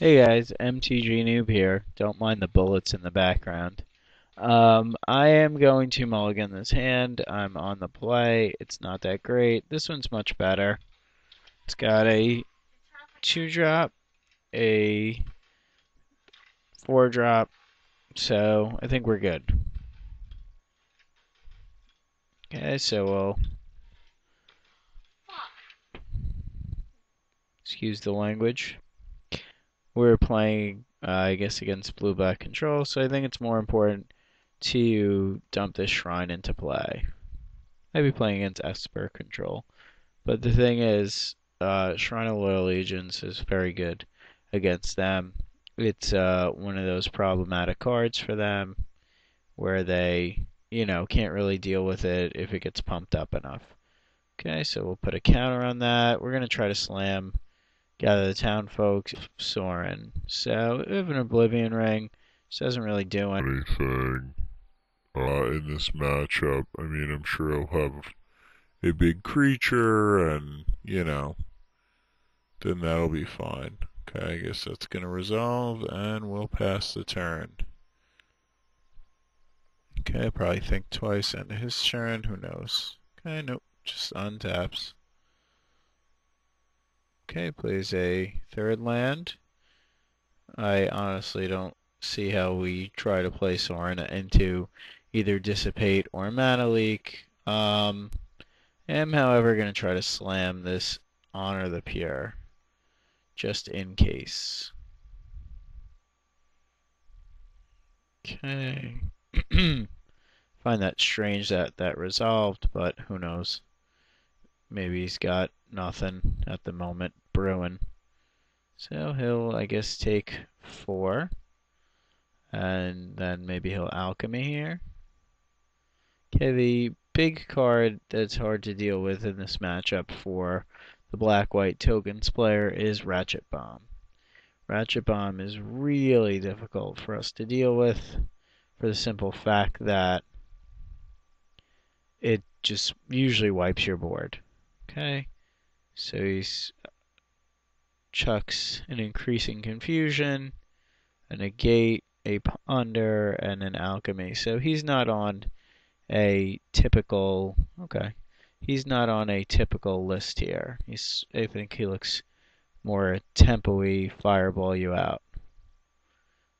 Hey guys, MTG Noob here. Don't mind the bullets in the background. I am going to mulligan this hand. I'm on the play. It's not that great. This one's much better. It's got a 2-drop, a 4-drop, so I think we're good. Okay, so we'll excuse the language. We're playing, I guess, against blue-black control, so I think it's more important to dump this shrine into play. Maybe playing against Esper control. But the thing is, Shrine of Loyal Legions is very good against them. It's one of those problematic cards for them where they, can't really deal with it if it gets pumped up enough. Okay, so we'll put a counter on that. We're going to try to slam Gather the Town Folks, Sorin. So we have an Oblivion Ring. This doesn't really do anything in this matchup. I mean, I'm sure he'll have a big creature, and then that'll be fine. Okay, I guess that's gonna resolve, and we'll pass the turn. Okay, probably think twice into his turn. Who knows? Okay, nope, just untaps. Okay, plays a third land. I honestly don't see how we try to play Sorin into either Dissipate or Mana Leak. Am, however, going to try to slam this Honor the Pure, just in case. Okay. Find that strange that that resolved, but who knows? Maybe he's got nothing at the moment brewing. So he'll, I guess, take 4, and then maybe he'll Alchemy here. Okay, the big card that's hard to deal with in this matchup for the black-white tokens player is Ratchet Bomb. Ratchet Bomb is really difficult for us to deal with for the simple fact that it just usually wipes your board. Okay, so he chucks an Increasing Confusion, a Negate, a Ponder, and an Alchemy. So he's not on a typical. Okay, he's not on a typical list here. I think he looks more tempo-y, fireball you out.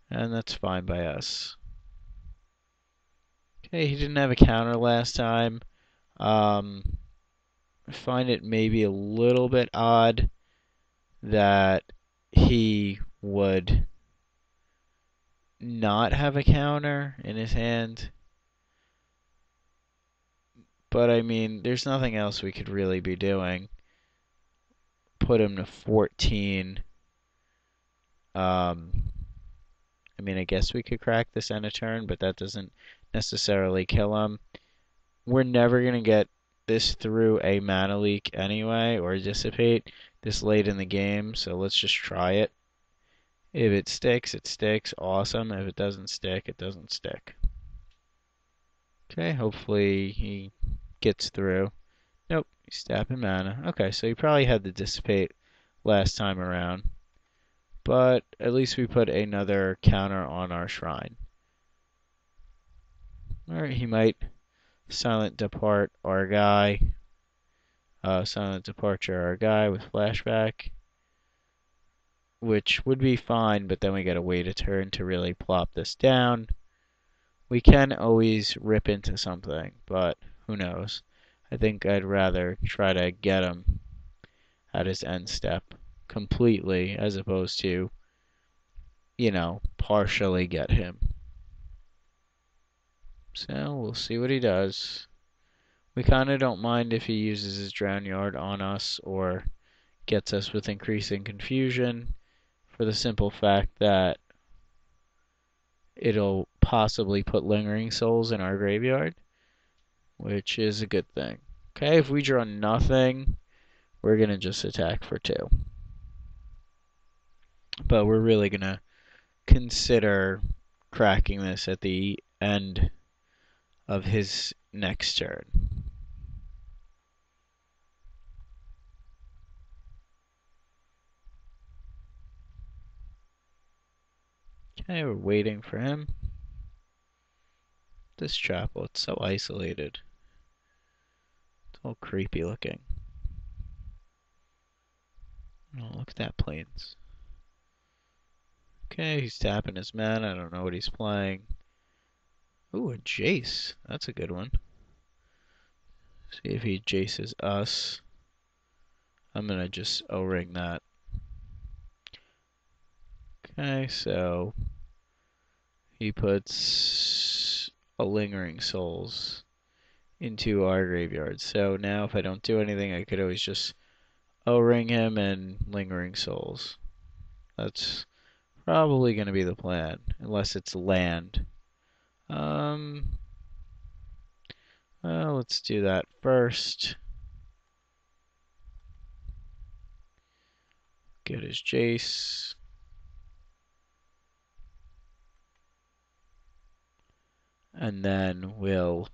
And that's fine by us. Okay, he didn't have a counter last time. Um, I find it maybe a little bit odd that he would not have a counter in his hand. But I mean, there's nothing else we could really be doing. Put him to 14. I mean, I guess we could crack this end of turn, but that doesn't necessarily kill him. We're never going to get this through a mana leak anyway, or dissipate this late in the game, so let's just try it. If it sticks, it sticks. Awesome. If it doesn't stick, it doesn't stick. Okay, hopefully he gets through. Nope, he's tapping mana. Okay, so he probably had the dissipate last time around. But at least we put another counter on our shrine. Alright, he might silent depart our guy. Silent departure our guy with flashback. Which would be fine, but then we gotta wait a turn to really plop this down. We can always rip into something, but who knows. I think I'd rather try to get him at his end step completely as opposed to, partially get him. So we'll see what he does. We kind of don't mind if he uses his Drown Yard on us or gets us with Increasing Confusion for the simple fact that it'll possibly put Lingering Souls in our graveyard, which is a good thing. Okay, if we draw nothing, we're going to just attack for 2. But we're really going to consider cracking this at the end of his next turn. Okay, we're waiting for him. This chapel, it's so isolated. It's all creepy looking. Oh, look at that plains. Okay, he's tapping his man. I don't know what he's playing. Ooh, a Jace. That's a good one. See if he Jaces us. I'm gonna just O-ring that. Okay, so he puts a Lingering Souls into our graveyard. So now if I don't do anything, I could always just O-ring him and Lingering Souls. That's probably going to be the plan, unless it's land. Well, let's do that first. Get his Jace. And then we'll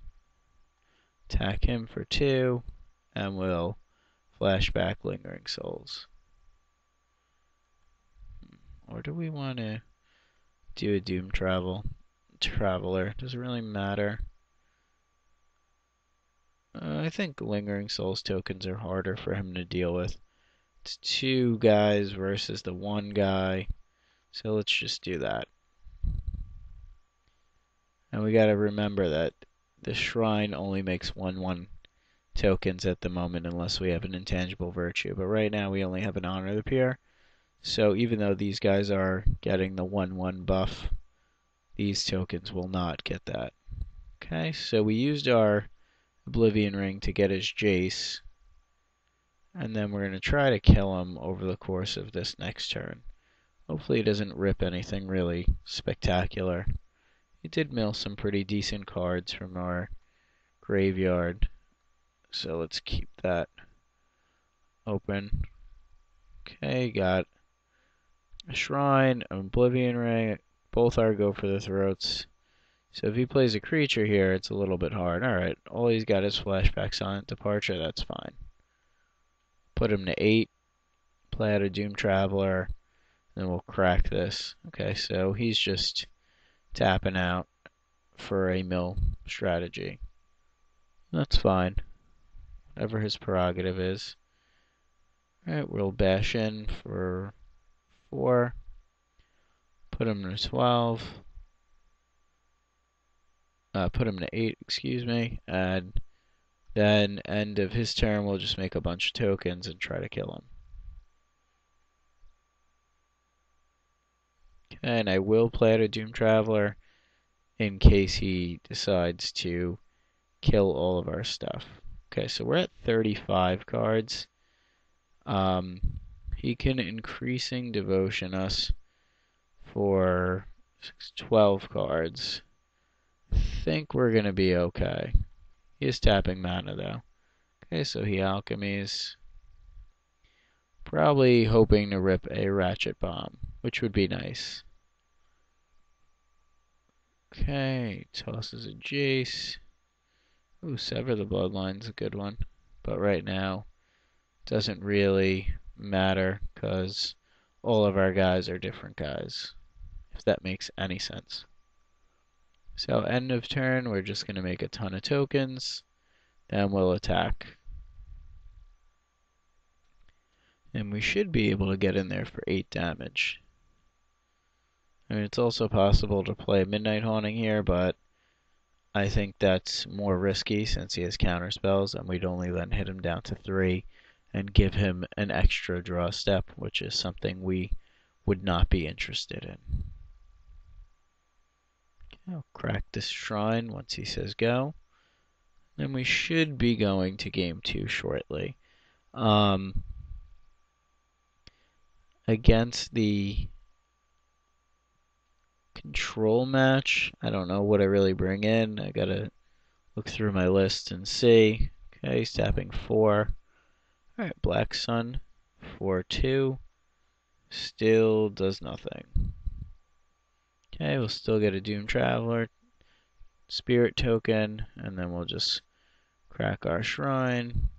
attack him for 2, and we'll flashback Lingering Souls. Or do we want to do a Doom Traveler? Does it really matter? I think Lingering Souls tokens are harder for him to deal with. It's 2 guys versus the 1 guy. So let's just do that. And we gotta remember that the shrine only makes 1/1 tokens at the moment unless we have an intangible virtue. But right now we only have an Honor the Peer. So even though these guys are getting the 1/1 buff, these tokens will not get that. Okay, so we used our Oblivion Ring to get his Jace. And then we're going to try to kill him over the course of this next turn. Hopefully he doesn't rip anything really spectacular. He did mill some pretty decent cards from our graveyard. So let's keep that open. Okay, got a Shrine, an Oblivion Ring. Both are go for the throats. So if he plays a creature here, it's a little bit hard. Alright, all he's got is Flashback Silent Departure. That's fine. Put him to 8. Play out a Doom Traveler. Then we'll crack this. Okay, so he's just tapping out for a mill strategy. That's fine. Whatever his prerogative is. Alright, we'll bash in for 4. Put him to 12. Put him to 8, excuse me. And then, end of his turn, we'll just make a bunch of tokens and try to kill him. Okay, and I will play out a Doom Traveler in case he decides to kill all of our stuff. Okay, so we're at 35 cards. He can Increasing Devotion us for 12 cards. I think we're going to be okay. He is tapping mana though. Okay, so he alchemies. Probably hoping to rip a Ratchet Bomb, which would be nice. Okay, tosses a Jace. Ooh, Sever the Bloodline's a good one. But right now, doesn't really matter because all of our guys are different guys, if that makes any sense. So end of turn, we're just going to make a ton of tokens, then we'll attack. And we should be able to get in there for 8 damage. I mean, it's also possible to play Midnight Haunting here, but I think that's more risky since he has counter spells, and we'd only then hit him down to 3 and give him an extra draw step, which is something we would not be interested in. Okay, I'll crack this shrine once he says go. Then we should be going to game 2 shortly. Against the control match, I don't know what I really bring in. I gotta look through my list and see. Okay, he's tapping 4. Alright, Black Sun, 4/2. Still does nothing. Okay, we'll still get a Doom Traveler, Spirit Token, and then we'll just crack our Shrine.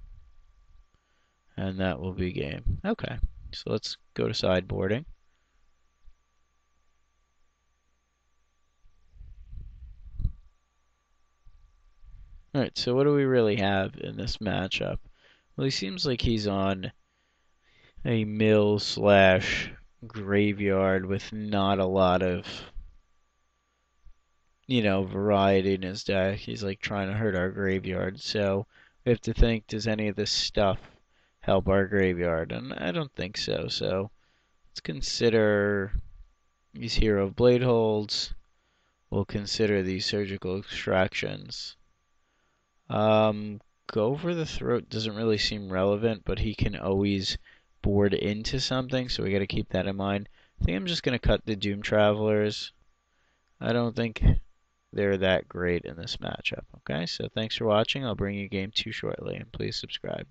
And that will be game. Okay, so let's go to sideboarding. Alright, so what do we really have in this matchup? Well, he seems like he's on a mill slash graveyard with not a lot of, variety in his deck. He's like trying to hurt our graveyard. So we have to think, does any of this stuff help our graveyard? And I don't think so. So let's consider these Hero of Blade holds. We'll consider these surgical extractions. Go for the throat doesn't really seem relevant, but he can always board into something, so we got to keep that in mind. I think I'm just going to cut the Doom Travelers. I don't think they're that great in this matchup. Okay, so thanks for watching. I'll bring you game 2 shortly, and please subscribe.